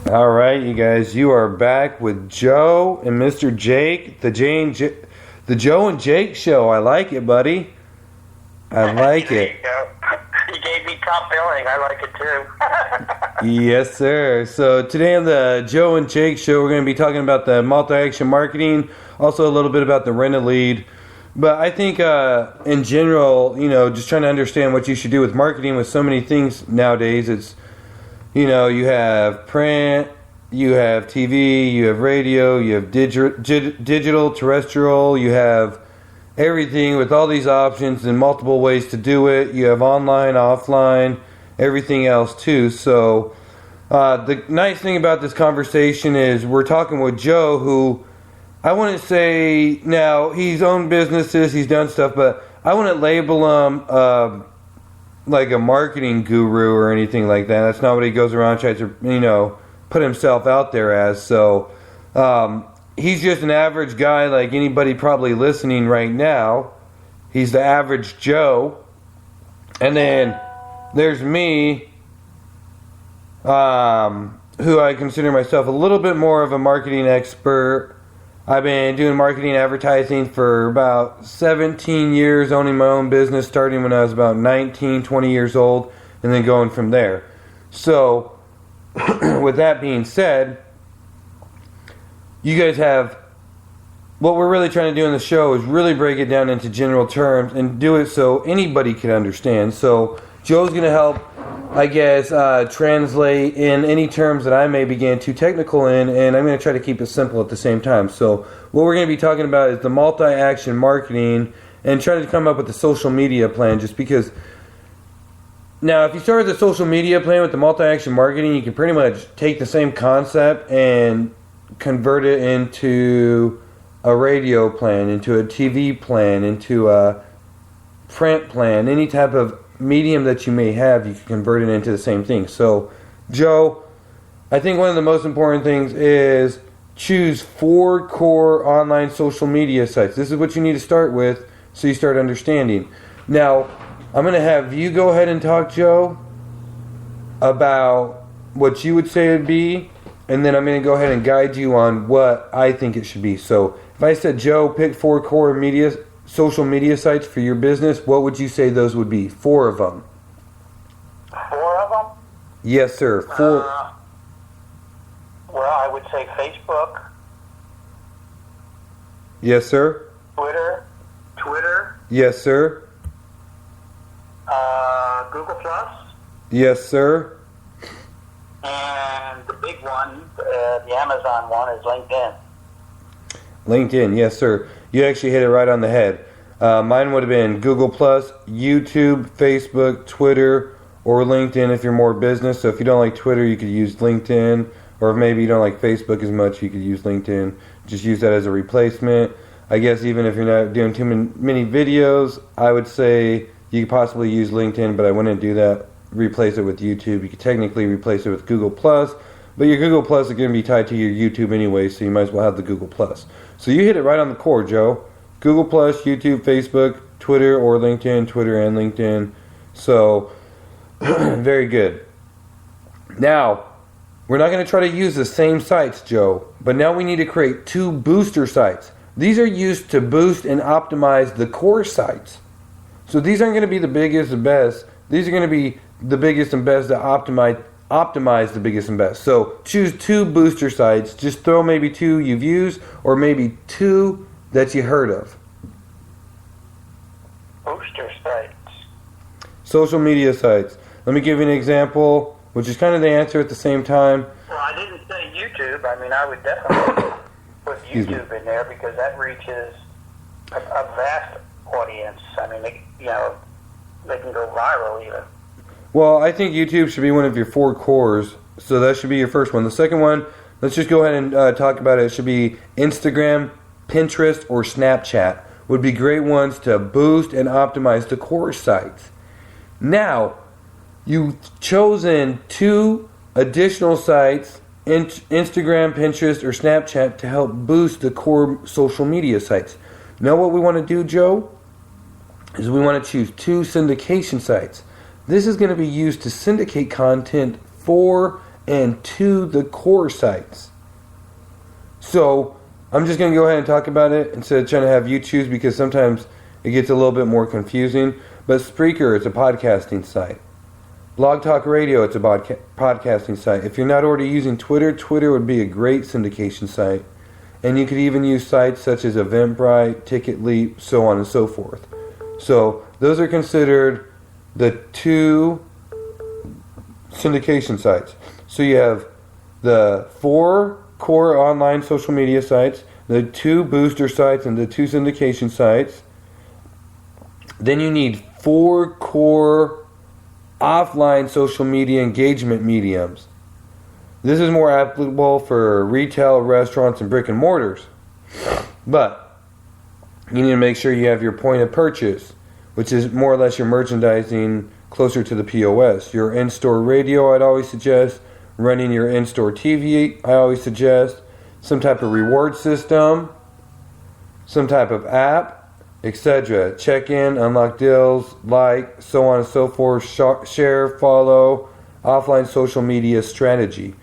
All right, you guys, you are back with Joe and Mr. Jake, the Joe and Jake show. I like it, buddy. I like There it. you go. You gave me top billing. I like it too. Yes, sir. So today on the Joe and Jake show, we're going to be talking about the multi-action marketing, also a little bit about the rent a lead. But I think in general, just trying to understand what you should do with marketing with so many things nowadays. It's you have print, you have TV, you have radio, you have digital, terrestrial, you have everything with all these options and multiple ways to do it. You have online, offline, everything else too. So the nice thing about this conversation is we're talking with Joe, who I wouldn't say, now he's owned businesses, he's done stuff, but I wouldn't label him like a marketing guru or anything like that. That's not what he goes around trying to, put himself out there as. So he's just an average guy like anybody probably listening right now. He's the average Joe. And then there's me, who I consider myself a little bit more of a marketing expert. I've been doing marketing advertising for about 17 years, owning my own business, starting when I was about 19, 20 years old, and then going from there. So, with that being said, you guys have, what we're really trying to do in the show is really break it down into general terms and do it so anybody can understand. So, Joe's going to help, I guess, translate in any terms that I may be getting too technical in, and I'm going to try to keep it simple at the same time. So what we're going to be talking about is the multi-action marketing and trying to come up with a social media plan, just because now if you start with the social media plan with the multi-action marketing, you can pretty much take the same concept and convert it into a radio plan, into a TV plan, into a print plan, any type of medium that you may have, you can convert it into the same thing. So, Joe, I think one of the most important things is choose 4 core online social media sites. This is what you need to start with so you start understanding. Now, I'm going to have you go ahead and talk, Joe, about what you would say it would be, and then I'm going to go ahead and guide you on what I think it should be. So, if I said, Joe, pick 4 core social media sites for your business, what would you say those would be? 4 of them. 4 of them? Yes, sir. 4. Well, I would say Facebook. Yes, sir. Twitter. Yes, sir. Google Plus. Yes, sir. And the big one, the Amazon one, is LinkedIn. LinkedIn, yes, sir. You actually hit it right on the head. Mine would have been Google Plus, YouTube, Facebook, Twitter, or LinkedIn if you're more business. So if you don't like Twitter, you could use LinkedIn. Or if maybe you don't like Facebook as much, you could use LinkedIn. Just use that as a replacement. I guess even if you're not doing too many videos, I would say you could possibly use LinkedIn, but I wouldn't do that. Replace it with YouTube. You could technically replace it with Google Plus, but your Google Plus is going to be tied to your YouTube anyway, so you might as well have the Google Plus. So you hit it right on the core, Joe. Google Plus, YouTube, Facebook, Twitter, or LinkedIn. Twitter and LinkedIn. So, very good. Now, we're not going to try to use the same sites, Joe, but now we need to create 2 booster sites. These are used to boost and optimize the core sites. So these aren't going to be the biggest and best. These are going to be the biggest and best to optimize the biggest and best. So choose 2 booster sites. Just throw maybe 2 you've used, or maybe 2 that you heard of. Booster sites. Social media sites. Let me give you an example, which is kind of the answer at the same time. Well, I didn't say YouTube. I mean, I would definitely put YouTube in there because that reaches a vast audience. I mean, they can go viral even. Well, I think YouTube should be one of your 4 cores, so that should be your first one. The second one, let's just go ahead and talk about it. It should be Instagram, Pinterest, or Snapchat. Would be great ones to boost and optimize the core sites. Now, you've chosen 2 additional sites, Instagram, Pinterest, or Snapchat, to help boost the core social media sites. Now what we want to do, Joe, is we want to choose 2 syndication sites. This is going to be used to syndicate content for and to the core sites. So I'm just going to go ahead and talk about it instead of trying to have you choose, because sometimes it gets a little bit more confusing. But Spreaker is a podcasting site. Blog Talk Radio, it's a podcasting site. If you're not already using Twitter, Twitter would be a great syndication site. And you could even use sites such as Eventbrite, TicketLeap, so on and so forth. So those are considered the 2 syndication sites. So you have the 4 core online social media sites, the 2 booster sites, and the 2 syndication sites. Then you need 4 core offline social media engagement mediums. This is more applicable for retail, restaurants, and brick and mortars. But you need to make sure you have your point of purchase, which is more or less your merchandising closer to the POS. Your in-store radio, I'd always suggest. Running your in-store TV, I always suggest. Some type of reward system. Some type of app, etc. Check-in, unlock deals, like, so on and so forth. Share, follow, offline social media strategy.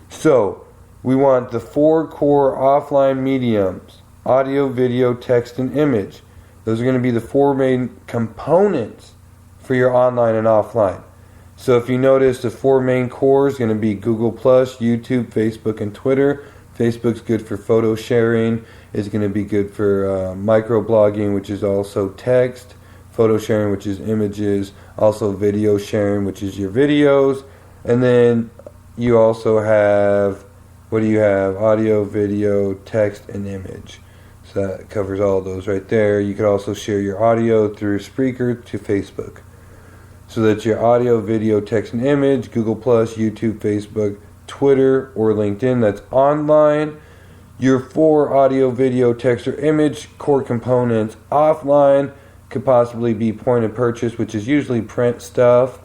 So, we want the 4 core offline mediums: audio, video, text, and image. Those are going to be the 4 main components for your online and offline. So if you notice, the 4 main cores are going to be Google+, YouTube, Facebook, and Twitter. Facebook's good for photo sharing. It's going to be good for microblogging, which is also text. Photo sharing, which is images. Also video sharing, which is your videos. And then you also have, what do you have? Audio, video, text, and image. So that covers all those right there. You could also share your audio through Spreaker to Facebook. So that's your audio, video, text, and image. Google+, YouTube, Facebook, Twitter, or LinkedIn. That's online. Your 4 audio, video, text, or image core components offline could possibly be point of purchase, which is usually print stuff.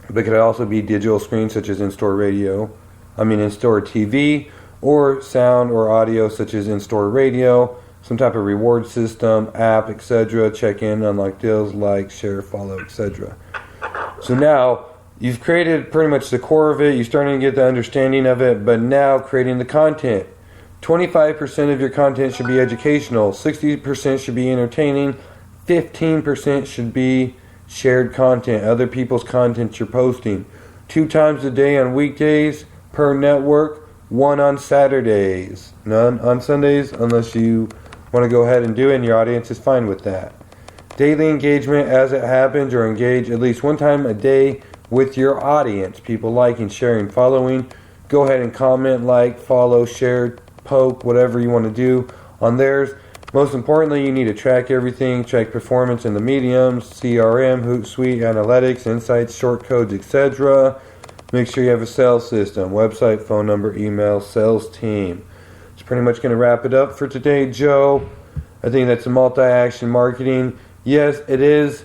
But it could also be digital screens, such as in-store TV, or sound or audio, such as in-store radio, some type of reward system, app, etc. Check-in, unlock deals, like, share, follow, etc. So now, you've created pretty much the core of it, you're starting to get the understanding of it, but now creating the content. 25% of your content should be educational, 60% should be entertaining, 15% should be shared content, other people's content you're posting. 2 times a day on weekdays per network, 1 on Saturdays. None on Sundays unless you want to go ahead and do it and your audience is fine with that. Daily engagement as it happens, or engage at least 1 time a day with your audience. People liking, sharing, following. Go ahead and comment, like, follow, share, poke, whatever you want to do on theirs. Most importantly, you need to track everything, track performance in the mediums, CRM, Hootsuite, analytics, insights, short codes, etc. Make sure you have a sales system, website, phone number, email, sales team. It's pretty much going to wrap it up for today, Joe. I think that's a multi-action marketing. Yes, it is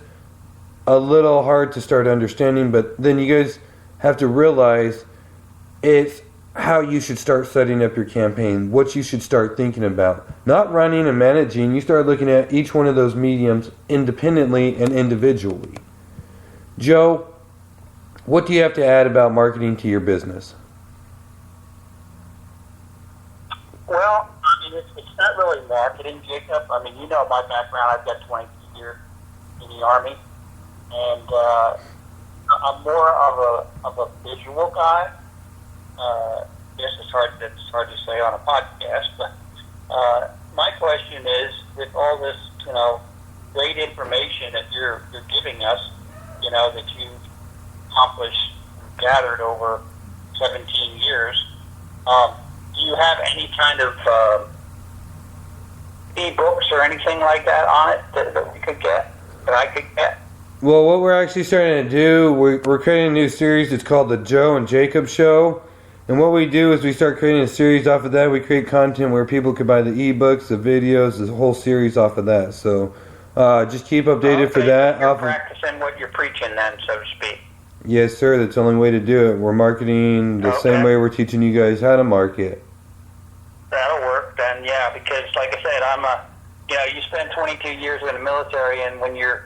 a little hard to start understanding, but then you guys have to realize it's how you should start setting up your campaign, what you should start thinking about. Not running and managing, you start looking at each one of those mediums independently and individually. Joe, what do you have to add about marketing to your business? Well, I mean, it's not really marketing, Jacob. I mean, you know my background. I've got 22 years in the Army, and I'm more of a visual guy. This is hard to say on a podcast, but my question is, with all this, great information that you're giving us, that you've accomplished, gathered over 17 years, do you have any kind of e-books or anything like that on it that we could get, that I could get? Well, what we're actually starting to do, we're creating a new series. It's called The Joe and Jacob Show. And what we do is we start creating a series off of that. We create content where people could buy the ebooks, the videos, the whole series off of that. So just keep updated for that. You're practicing what you're preaching then, so to speak. Yes, sir. That's the only way to do it. We're marketing the same way we're teaching you guys how to market. That'll work then, yeah, because like I said, you spend 22 years in the military, and when you're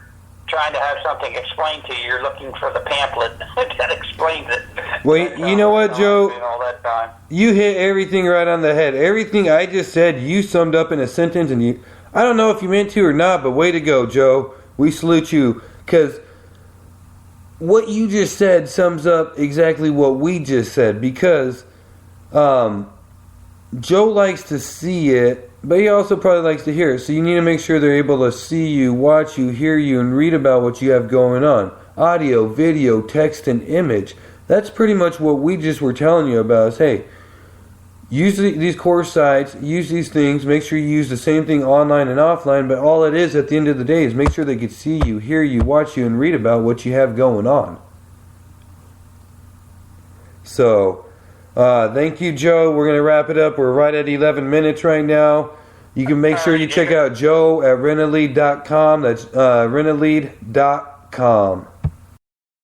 trying to have something explained to you, you're looking for the pamphlet that explains it. Well, you know what, Joe? All that time. You hit everything right on the head. Everything I just said, you summed up in a sentence, and I don't know if you meant to or not, but way to go, Joe. We salute you, because what you just said sums up exactly what we just said, because Joe likes to see it, but he also probably likes to hear it. So you need to make sure they're able to see you, watch you, hear you, and read about what you have going on. Audio, video, text, and image. That's pretty much what we just were telling you about. Is, hey, use these course sites, use these things, make sure you use the same thing online and offline, but all it is at the end of the day is make sure they can see you, hear you, watch you, and read about what you have going on. So, thank you, Joe. We're going to wrap it up. We're right at 11 minutes right now. You can make sure you check out Joe at rentalead.com. That's rentalead.com.